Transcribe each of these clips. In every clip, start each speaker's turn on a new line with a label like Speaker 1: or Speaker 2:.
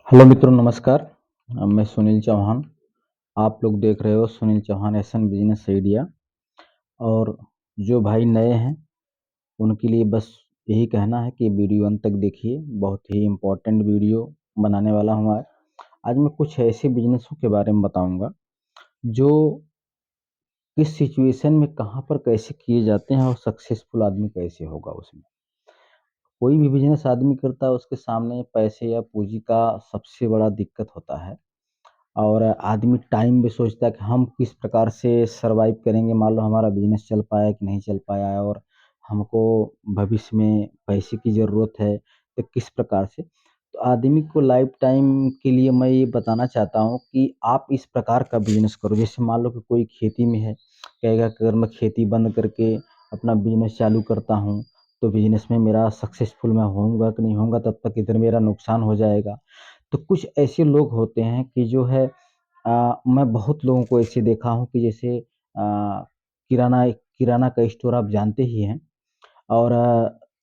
Speaker 1: Hello मित्रों, नमस्कार। मैं सुनील चौहान। आप लोग देख रहे हो सुनील चौहान एसन बिजनेस आइडिया। और जो भाई नए हैं उनके लिए बस यही कहना है कि वीडियो अंत तक देखिए। बहुत ही इम्पोर्टेंट वीडियो बनाने वाला हूँ आज। आज मैं कुछ ऐसे बिजनेसों के बारे में बताऊंगा जो किस सिचुएशन में कहाँ पर कैसे किए जाते हैं और सक्सेसफुल आदमी कैसे होगा उसमें। कोई भी बिजनेस आदमी करता है उसके सामने पैसे या पूंजी का सबसे बड़ा दिक्कत होता है। और आदमी टाइम भी सोचता है कि हम किस प्रकार से सरवाइव करेंगे। मान लो हमारा बिजनेस चल पाया कि नहीं चल पाया है और हमको भविष्य में पैसे की ज़रूरत है, तो किस प्रकार से। तो आदमी को लाइफ टाइम के लिए मैं ये बताना चाहता हूँ कि आप इस प्रकार का बिजनेस करो। जैसे मान लो कि कोई खेती में है, कहेगा कि अगर मैं खेती बंद करके अपना बिजनेस चालू करता हूँ तो बिजनेस में मेरा सक्सेसफुल मैं होऊंगा कि नहीं होऊंगा, तब तक इधर मेरा नुकसान हो जाएगा। तो कुछ ऐसे लोग होते हैं कि जो है मैं बहुत लोगों को ऐसे देखा हूँ कि जैसे किराना किराना का स्टोर आप जानते ही हैं। और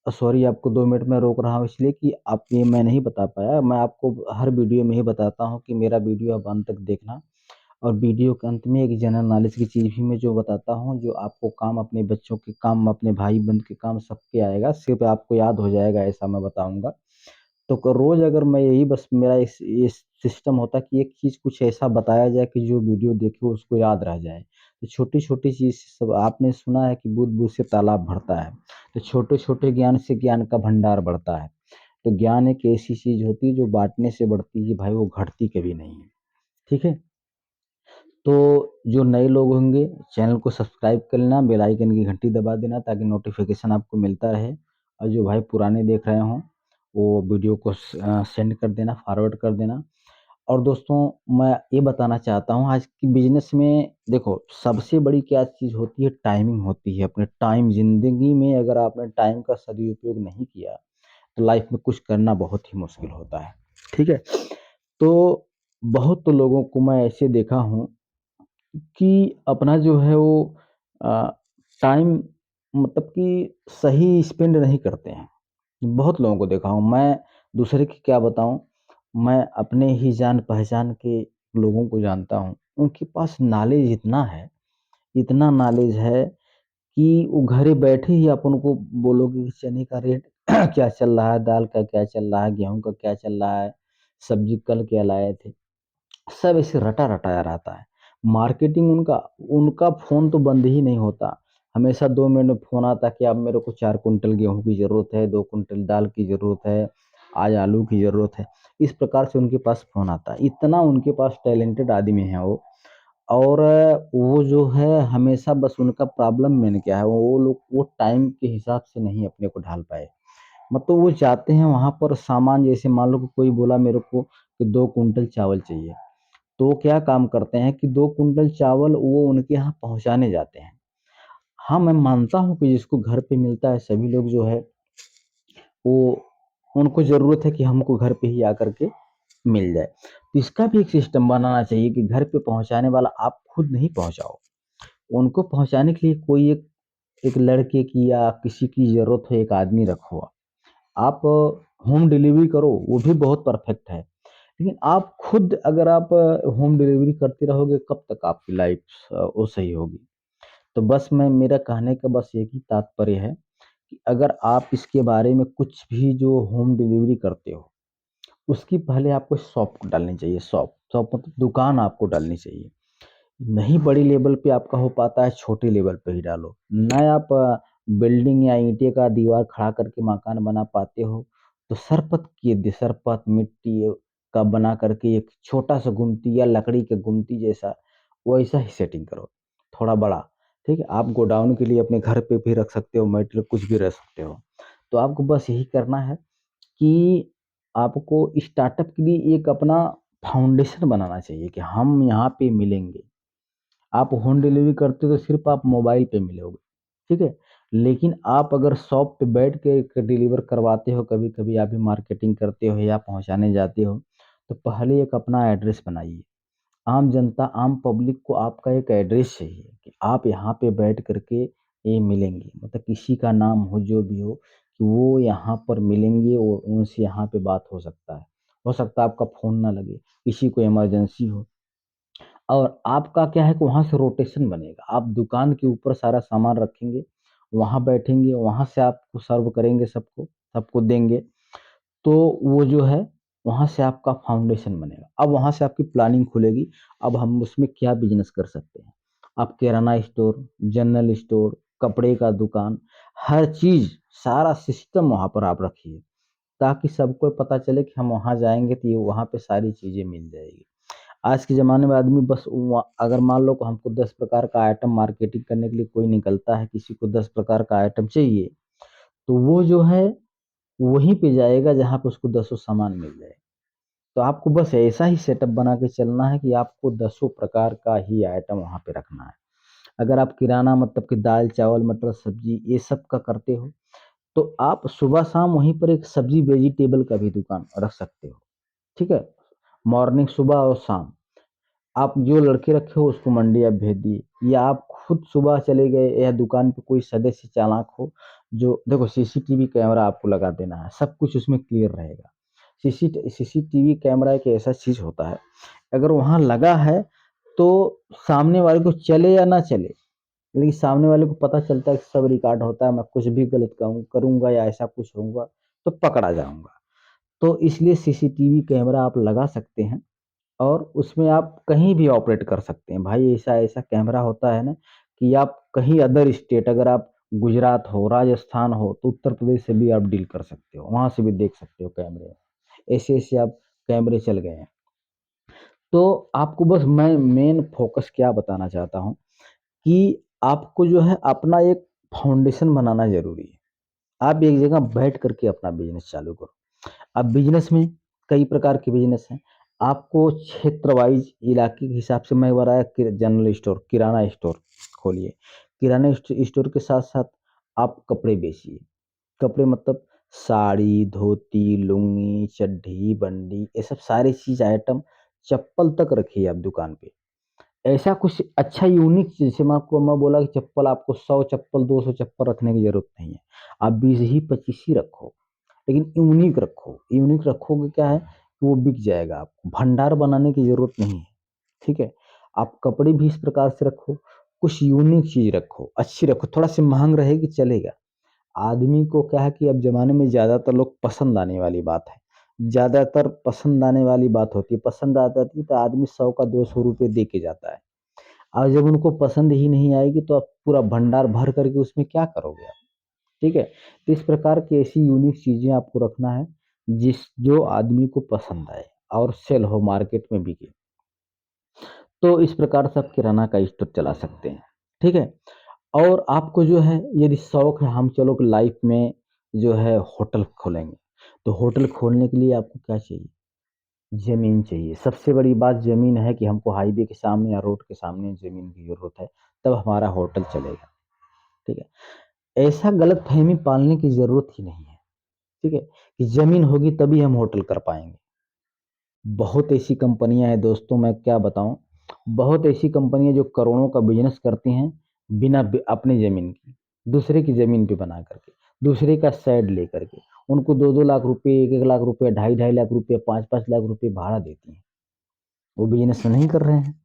Speaker 1: सॉरी, आपको 2 मिनट में रोक रहा हूँ इसलिए कि आप ये मैं नहीं बता पाया। मैं आपको हर वीडियो में ही बताता हूँ कि मेरा वीडियो आप अंत तक देखना। और वीडियो के अंत में एक जनरल नॉलेज की चीज़ भी मैं जो बताता हूँ, जो आपको काम, अपने बच्चों के काम, अपने भाई-बंध के काम सबके आएगा, सिर्फ़ आपको याद हो जाएगा ऐसा मैं बताऊँगा। तो रोज अगर मैं यही बस मेरा इस सिस्टम होता कि एक चीज़ कुछ ऐसा बताया जाए कि जो वीडियो देखे उसको याद रह जाए। तो छोटी-छोटी चीज़ सब आपने सुना है कि बूँद-बूँद से तालाब भरता है। तो छोटे-छोटे ज्ञान से ज्ञान का भंडार बढ़ता है। तो ज्ञान एक ऐसी चीज़ होती है जो बाँटने से बढ़ती है भाई, वो घटती कभी नहीं है। ठीक है? तो जो नए लोग होंगे चैनल को सब्सक्राइब कर लेना, बेल आइकन की घंटी दबा देना ताकि नोटिफ़िकेशन आपको मिलता रहे। और जो भाई पुराने देख रहे हों, वो वीडियो को सेंड कर देना, फॉरवर्ड कर देना। और दोस्तों, मैं ये बताना चाहता हूँ आज की बिज़नेस में देखो सबसे बड़ी क्या चीज़ होती है, टाइमिंग होती है। अपने टाइम ज़िंदगी में अगर आपने टाइम का सदुपयोग नहीं किया, तो लाइफ़ में कुछ करना बहुत ही मुश्किल होता है। ठीक है? तो बहुत लोगों को मैं ऐसे देखा हूँ कि अपना जो है वो अ, टाइम मतलब कि सही स्पेंड नहीं करते हैं। बहुत लोगों को देखा हूँ मैं, दूसरे की क्या बताऊँ। मैं अपने ही जान-पहचान के लोगों को जानता हूँ। उनके पास नॉलेज इतना है, इतना नॉलेज है कि वो घरे बैठे ही आप उनको बोलोगे कि चने का रेट क्या चल रहा है, दाल का क्या चल रहा है, गेहूँ का क्या चल रहा है, सब्ज़ी कल क्या लाए थे। सब ऐसे रटा-रटाया रहता है। मार्केटिंग उनका उनका फ़ोन तो बंद ही नहीं होता। हमेशा 2 मिनट में फ़ोन आता है कि अब मेरे को 4 कुंटल गेहूँ की ज़रूरत है, 2 कुंटल दाल की ज़रूरत है, आज आलू की ज़रूरत है। इस प्रकार से उनके पास फ़ोन आता है। इतना उनके पास टैलेंटेड आदमी हैं वो। और वो जो है हमेशा बस उनका प्रॉब्लम मेन क्या है, वो लोग वो टाइम के हिसाब से नहीं अपने को ढाल पाए। मतलब वो जाते हैं वहाँ पर सामान, जैसे मान लो कि कोई बोला मेरे को कि 2 कुंटल चावल चाहिए। तो वो क्या काम करते हैं कि 2 कुंटल चावल वो उनके यहाँ पहुँचाने जाते हैं। हाँ, मैं मानता हूँ कि जिसको घर पे मिलता है सभी लोग जो है वो उनको ज़रूरत है कि हमको घर पे ही आकर के मिल जाए। तो इसका भी एक सिस्टम बनाना चाहिए कि घर पे पहुँचाने वाला आप खुद नहीं पहुँचाओ। उनको पहुँचाने के लिए कोई एक एक लड़के की या किसी की ज़रूरत हो, एक आदमी रखो। आप होम डिलीवरी करो, वो भी बहुत परफेक्ट है। लेकिन आप खुद अगर आप होम डिलीवरी करते रहोगे, कब तक आपकी लाइफ वो सही होगी। तो बस मैं मेरा कहने का बस एक ही तात्पर्य है कि अगर आप इसके बारे में कुछ भी जो होम डिलीवरी करते हो, उसकी पहले आपको शॉप डालनी चाहिए। शॉप शॉप मतलब दुकान आपको डालनी चाहिए। नहीं बड़ी लेवल पे आपका हो पाता है, छोटे लेवल पे ही डालो। ना आप बिल्डिंग या ईंटे का दीवार खड़ा करके मकान बना पाते हो, तो सरपत मिट्टी का बना करके एक छोटा-सा गुमटी या लकड़ी के गुमटी जैसा वैसा ही सेटिंग करो, थोड़ा बड़ा। ठीक है? आप गोडाउन के लिए अपने घर पे भी रख सकते हो, मटेरियल कुछ भी रख सकते हो। तो आपको बस यही करना है कि आपको स्टार्टअप के लिए एक अपना फाउंडेशन बनाना चाहिए कि हम यहाँ पे मिलेंगे। आप होम डिलीवरी करते हो तो सिर्फ़ आप मोबाइल पे मिलोगे, ठीक है? लेकिन आप अगर शॉप पे बैठ के डिलीवर करवाते हो, कभी-कभी आप भी मार्केटिंग करते हो या पहुँचाने जाते हो, तो पहले एक अपना एड्रेस बनाइए। आम जनता, आम पब्लिक को आपका एक एड्रेस चाहिए कि आप यहाँ पे बैठ कर के ये मिलेंगे। मतलब किसी का नाम हो, जो भी हो, कि वो यहाँ पर मिलेंगे और उनसे यहाँ पे बात हो सकता है। हो सकता है आपका फ़ोन ना लगे, किसी को इमरजेंसी हो। और आपका क्या है कि वहाँ से रोटेशन बनेगा। आप दुकान के ऊपर सारा सामान रखेंगे, वहाँ बैठेंगे, वहाँ से आपको सर्व करेंगे सबको, सबको देंगे। तो वो जो है वहाँ से आपका फाउंडेशन बनेगा। अब वहाँ से आपकी प्लानिंग खुलेगी, अब हम उसमें क्या बिज़नेस कर सकते हैं। आप किराना स्टोर, जनरल स्टोर, कपड़े का दुकान, हर चीज़, सारा सिस्टम वहाँ पर आप रखिए, ताकि सबको पता चले कि हम वहाँ जाएँगे तो ये वहाँ पे सारी चीज़ें मिल जाएगी। आज के ज़माने में आदमी बस अगर मान लो कि हमको 10 प्रकार का आइटम मार्केटिंग करने के लिए कोई निकलता है, किसी को 10 प्रकार का आइटम चाहिए, तो वो जो है वहीं पे जाएगा जहाँ पे उसको दसों सामान मिल जाए। तो आपको बस ऐसा ही सेटअप बना के चलना है कि आपको दसों प्रकार का ही आइटम वहाँ पे रखना है। अगर आप किराना मतलब कि दाल, चावल, मटर, सब्जी ये सब का करते हो, तो आप सुबह शाम वहीं पर एक सब्जी वेजिटेबल का भी दुकान रख सकते हो। ठीक है? मॉर्निंग सुबह और शाम। आप जो लड़के रखे हो उसको मंडी आप भेज दिए, या आप खुद सुबह चले गए, या दुकान पे कोई सदस्य चालाक हो, जो देखो सीसीटीवी कैमरा आपको लगा देना है, सब कुछ उसमें क्लियर रहेगा। सीसीटीवी कैमरा एक ऐसा चीज होता है, अगर वहां लगा है तो सामने वाले को चले या ना चले, लेकिन सामने वाले को पता चलता है कि सब रिकॉर्ड होता है, मैं कुछ भी गलत करूंगा या ऐसा कुछ होऊंगा तो पकड़ा जाऊंगा। तो इसलिए सीसीटीवी कैमरा आप लगा सकते हैं, और उसमें आप कहीं भी ऑपरेट कर सकते हैं। भाई ऐसा ऐसा कैमरा होता है ना कि आप कहीं अदर स्टेट, अगर आप गुजरात हो, राजस्थान हो, तो उत्तर प्रदेश से भी आप डील कर सकते हो, वहां से भी देख सकते हो कैमरे में। ऐसे ऐसे आप कैमरे चल गए हैं। तो आपको बस मैं मेन फोकस क्या बताना चाहता हूँ कि आपको जो है अपना एक फाउंडेशन बनाना जरूरी है। आप एक जगह बैठ करके अपना बिजनेस चालू करो। अब बिजनेस में कई प्रकार के बिजनेस हैं। आपको क्षेत्र वाइज इलाके के हिसाब से मैं बताया कि जनरल स्टोर, किराना स्टोर खोलिए। किराना स्टोर के साथ साथ आप कपड़े बेचिए। कपड़े मतलब साड़ी, धोती, लुंगी, चड्ढी, बंडी, ये सब सारी चीज आइटम, चप्पल तक रखिए आप दुकान पे। ऐसा कुछ अच्छा यूनिक चीज, जैसे मैं बोला कि चप्पल आपको 100 चप्पल, 200 चप्पल रखने की जरूरत नहीं है। आप 20 ही 25 ही रखो, लेकिन यूनिक रखो। यूनिक रखोगे क्या है कि वो बिक जाएगा, आपको भंडार बनाने की जरूरत नहीं है। ठीक है? आप कपड़े भी इस प्रकार से रखो, कुछ यूनिक चीज रखो, अच्छी रखो, थोड़ा सी महंग रहेगी चलेगा। आदमी को क्या है कि अब जमाने में ज्यादातर लोग पसंद आने वाली बात है, ज्यादातर पसंद आने वाली बात होती है। पसंद आ जाती है तो आदमी 100 का 200 रुपये दे के जाता है। और जब उनको पसंद ही नहीं आएगी तो आप पूरा भंडार भर करके उसमें क्या करोगे आप। ठीक है? तो इस प्रकार की ऐसी यूनिक चीजें आपको रखना है जिस जो आदमी को पसंद आए और सेल हो, मार्केट में बिके। तो इस प्रकार से आप किराना का स्टोर चला सकते हैं। ठीक है? और आपको जो है यदि शौक है, हम चलो कि लाइफ में जो है होटल खोलेंगे, तो होटल खोलने के लिए आपको क्या चाहिए? जमीन चाहिए। सबसे बड़ी बात जमीन है कि हमको हाईवे के सामने या रोड के सामने जमीन की जरूरत है, तब हमारा होटल चलेगा। ठीक है? ऐसा गलत फहमी पालने की जरूरत ही नहीं है। ठीक है? कि जमीन होगी तभी हम होटल कर पाएंगे। बहुत ऐसी कंपनियां हैं दोस्तों, मैं क्या बताऊं, बहुत ऐसी कंपनियां जो करोड़ों का बिजनेस करती हैं बिना अपनी जमीन की, दूसरे की जमीन पे बना करके, दूसरे का शेड लेकर के। उनको 2-2 लाख रुपए, 1-1 लाख रुपए, 2.5-2.5 लाख रुपए, 5-5 लाख रुपए भाड़ा देती हैं। वो बिजनेस नहीं कर रहे हैं।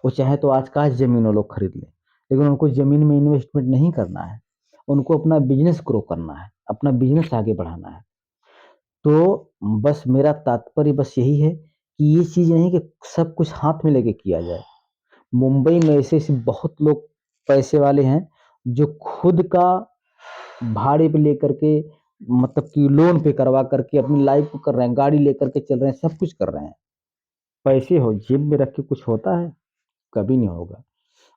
Speaker 1: वो चाहे तो आज का जमीन वो लोग खरीद लें, लेकिन उनको जमीन में इन्वेस्टमेंट नहीं करना है। उनको अपना बिजनेस ग्रो करना है, अपना बिजनेस आगे बढ़ाना है। तो बस मेरा तात्पर्य बस यही है कि ये चीज नहीं कि सब कुछ हाथ में लेके किया जाए। मुंबई में ऐसे ऐसे बहुत लोग पैसे वाले हैं जो खुद का भाड़े पे लेकर के, मतलब कि लोन पे करवा करके अपनी लाइफ को कर रहे हैं, गाड़ी लेकर के चल रहे हैं, सब कुछ कर रहे हैं। पैसे हो जेब में रख के कुछ होता है? कभी नहीं होगा।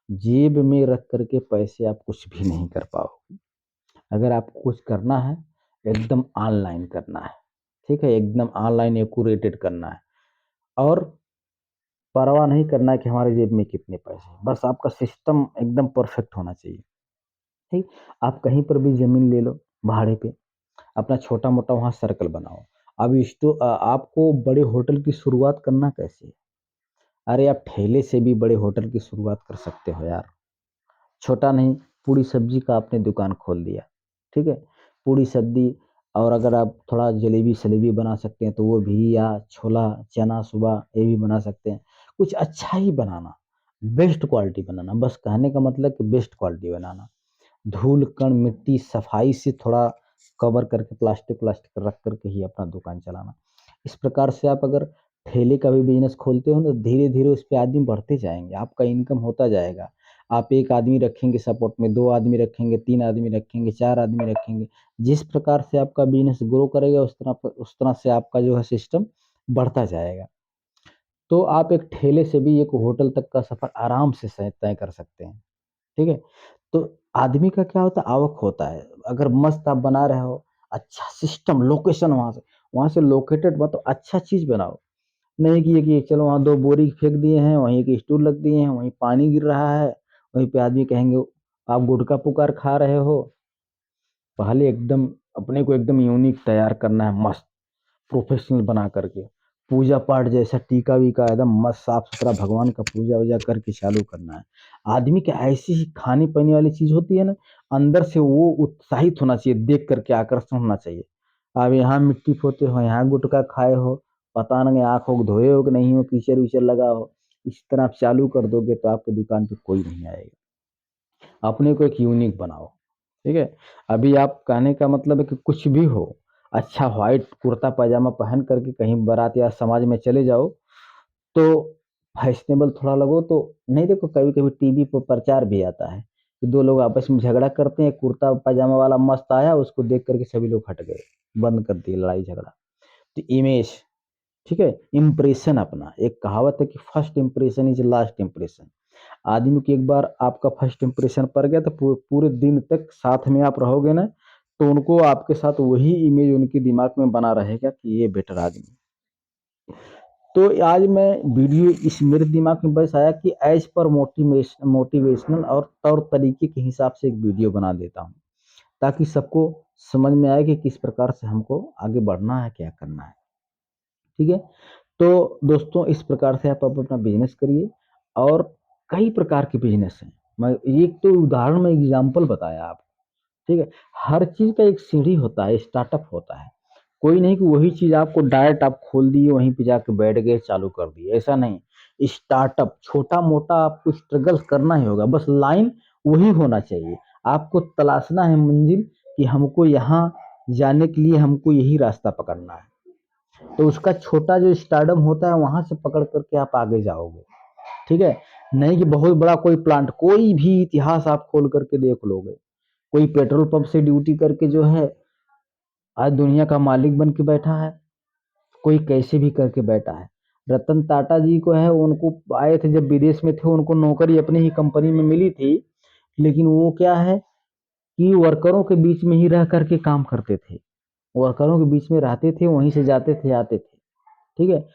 Speaker 1: जेब में रख करके पैसे आप कुछ भी नहीं कर पाओगे। अगर आपको कुछ करना है, एकदम ऑनलाइन करना है। ठीक है? एकदम ऑनलाइन एक्यूरेटेड करना है, और परवाह नहीं करना है कि हमारे जेब में कितने पैसे हैं। बस आपका सिस्टम एकदम परफेक्ट होना चाहिए। ठीक? आप कहीं पर भी जमीन ले लो भाड़े पे, अपना छोटा मोटा वहां सर्कल बनाओ। अब आपको बड़े होटल की शुरुआत करना कैसे है? अरे आप ठेले से भी बड़े होटल की शुरुआत कर सकते हो यार। छोटा नहीं, पूरी सब्जी का आपने दुकान खोल दिया। ठीक है? पूरी सब्जी और अगर आप थोड़ा जलेबी सलेबी बना सकते हैं तो वो भी, या छोला चना सुबह ये भी बना सकते हैं। कुछ अच्छा ही बनाना, बेस्ट क्वालिटी बनाना, बस कहने का मतलब कि बेस्ट क्वालिटी बनाना। धूल कण मिट्टी सफाई से थोड़ा कवर करके प्लास्टिक व्लास्टिक रख करके ही अपना दुकान चलाना। इस प्रकार से आप अगर ठेले का भी बिजनेस खोलते हो ना, धीरे धीरे उस पे आदमी बढ़ते जाएंगे, आपका इनकम होता जाएगा। आप एक आदमी रखेंगे सपोर्ट में, दो आदमी रखेंगे, तीन आदमी रखेंगे, चार आदमी रखेंगे। जिस प्रकार से आपका बिजनेस ग्रो करेगा उस तरह से आपका जो है सिस्टम बढ़ता जाएगा। तो आप एक ठेले से भी एक होटल तक का सफर आराम से तय कर सकते हैं। ठीक है। तो आदमी का क्या होता है, आवक होता है। अगर मस्त आप बना रहे हो, अच्छा सिस्टम लोकेशन, वहां से लोकेटेड मतलब अच्छा चीज बनाओ। नहीं कि चलो वहाँ दो बोरी फेंक दिए हैं, वहीं एक स्टूल रख दिए हैं, वहीं पानी गिर रहा है, वहीं पे आदमी कहेंगे आप गुटखा पुकार खा रहे हो। पहले एकदम अपने को एकदम यूनिक तैयार करना है, मस्त प्रोफेशनल बना करके, पूजा पाठ जैसा टीका वीका एकदम मस्त साफ सुथरा भगवान का पूजा वूजा करके चालू करना है। आदमी के ऐसी ही खाने पीने वाली चीज होती है ना, अंदर से वो उत्साहित होना चाहिए, देख करके आकर्षण होना चाहिए। आप यहाँ मिट्टी पोते हो, यहाँ गुटखा खाए हो, पता नहीं आँख उख धोए हो कि नहीं हो, कीचड़ विचड़ लगा हो, इस तरह आप चालू कर दोगे तो आपके दुकान पे कोई नहीं आएगा। अपने को एक यूनिक बनाओ। ठीक है। अभी आप कहने का मतलब है कि कुछ भी हो, अच्छा व्हाइट कुर्ता पैजामा पहन करके कहीं बारात या समाज में चले जाओ तो फैशनेबल थोड़ा लगो तो नहीं। देखो कभी कभी टीवी पर प्रचार भी आता है कि दो लोग आपस में झगड़ा करते हैं, कुर्ता पैजामा वाला मस्त आया, उसको देख करके सभी लोग हट गए, बंद कर दिए लड़ाई झगड़ा। तो इमेज, ठीक है, इंप्रेशन अपना, एक कहावत है कि first impression is last impression. आदमी की एक बार आपका फर्स्ट इंप्रेशन पड़ गया तो पूरे दिन तक साथ में आप रहोगे ना, तो उनको आपके साथ वही इमेज उनके दिमाग में बना रहेगा कि ये बेटर आदमी। तो आज मैं वीडियो इस मेरे दिमाग में बस आया कि एज पर मोटिवेशनल और तौर तरीके के हिसाब से एक वीडियो बना देता हूँ, ताकि सबको समझ में आए कि किस प्रकार से हमको आगे बढ़ना है, क्या करना है। ठीक है। तो दोस्तों इस प्रकार से आप अपना बिजनेस करिए, और कई प्रकार के बिजनेस हैं। मैं एक तो उदाहरण में एग्जाम्पल बताया आप। ठीक है। हर चीज का एक सीढ़ी होता है, स्टार्टअप होता है। कोई नहीं कि वही चीज आपको डायरेक्ट आप खोल दिए वहीं पे जाके बैठ गए चालू कर दिए, ऐसा नहीं। स्टार्टअप छोटा मोटा आपको स्ट्रगल करना ही होगा, बस लाइन वही होना चाहिए। आपको तलाशना है मंजिल कि हमको यहाँ जाने के लिए हमको यही रास्ता पकड़ना है। तो उसका छोटा जो स्टार्टअप होता है वहां से पकड़ करके आप आगे जाओगे। ठीक है। नहीं कि बहुत बड़ा कोई प्लांट, कोई भी इतिहास आप खोल करके देख लोगे, कोई पेट्रोल पंप से ड्यूटी करके जो है आज दुनिया का मालिक बन के बैठा है, कोई कैसे भी करके बैठा है। रतन टाटा जी को है, उनको आए थे जब विदेश में थे, उनको नौकरी अपनी ही कंपनी में मिली थी, लेकिन वो क्या है कि वर्करों के बीच में ही रह करके काम करते थे, वर्करों के बीच में रहते थे, वहीं से जाते थे आते थे। ठीक है।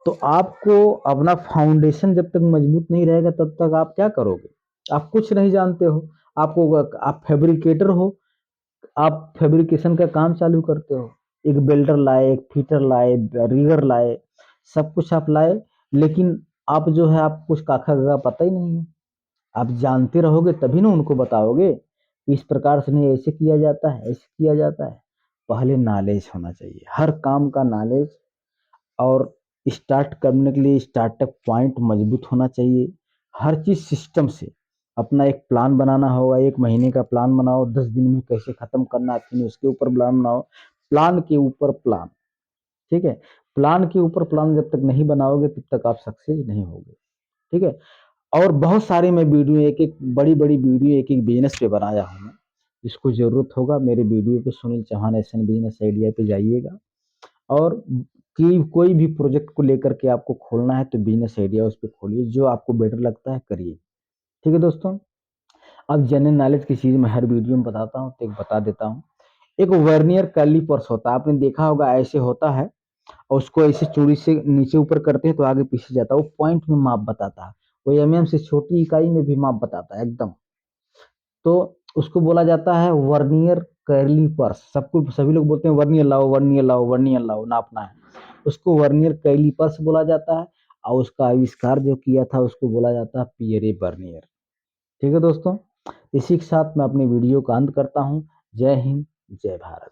Speaker 1: तो आपको अपना फाउंडेशन जब तक मजबूत नहीं रहेगा तब तक आप क्या करोगे, आप कुछ नहीं जानते हो। आपको, आप फैब्रिकेटर हो, आप फैब्रिकेशन का काम चालू करते हो, एक बेल्डर लाए, एक फीटर लाए, रिगर लाए, सब कुछ आप लाए, लेकिन आप जो है आप कुछ काखा गगा पता ही नहीं है। आप जानते रहोगे तभी ना उनको बताओगे कि इस प्रकार से नहीं, ऐसे किया जाता है, ऐसे किया जाता है। पहले नॉलेज होना चाहिए, हर काम का नॉलेज। और स्टार्ट करने के लिए स्टार्टअप पॉइंट मजबूत होना चाहिए। हर चीज सिस्टम से, अपना एक प्लान बनाना होगा, एक महीने का प्लान बनाओ, 10 दिन में कैसे खत्म करना है, फिर उसके ऊपर प्लान बनाओ, प्लान के ऊपर प्लान। ठीक है। प्लान के ऊपर प्लान जब तक नहीं बनाओगे तब तक आप सक्सेस नहीं होगे। ठीक है। और बहुत सारे मैं वीडियो, एक एक बड़ी बड़ी वीडियो एक एक बिजनेस पे बनाया हूँ मैं। जिसको जरूरत होगा मेरे वीडियो पे Sunil Chauhan SN business idea पे जाइएगा। और कि कोई भी प्रोजेक्ट को लेकर के आपको खोलना है तो बिजनेस आइडिया उस पर खोलिए, जो आपको बेटर लगता है करिए। ठीक है दोस्तों। अब जनरल नॉलेज की चीज मैं हर वीडियो में बताता हूँ, तो एक बता देता हूँ। एक वर्नियर कैलिपर्स होता है, आपने देखा होगा, ऐसे होता है, और उसको ऐसे चूड़ी से नीचे ऊपर करते हैं तो आगे पीछे जाता है, वो पॉइंट में माप बताता है। वो एमएम से छोटी इकाई में भी माप बताता है एकदम। तो उसको बोला जाता है वर्नियर कैलिपर्स। सबको सभी लोग बोलते हैं वर्नियर लाओ, वर्नियर लाओ, वर्नियर लाओ, नापना है। उसको वर्नियर कैलिपर्स बोला जाता है। और उसका आविष्कार जो किया था उसको बोला जाता है पियरे बर्नियर। ठीक है दोस्तों। इसी के साथ मैं अपनी वीडियो का अंत करता हूँ। जय हिंद, जय भारत।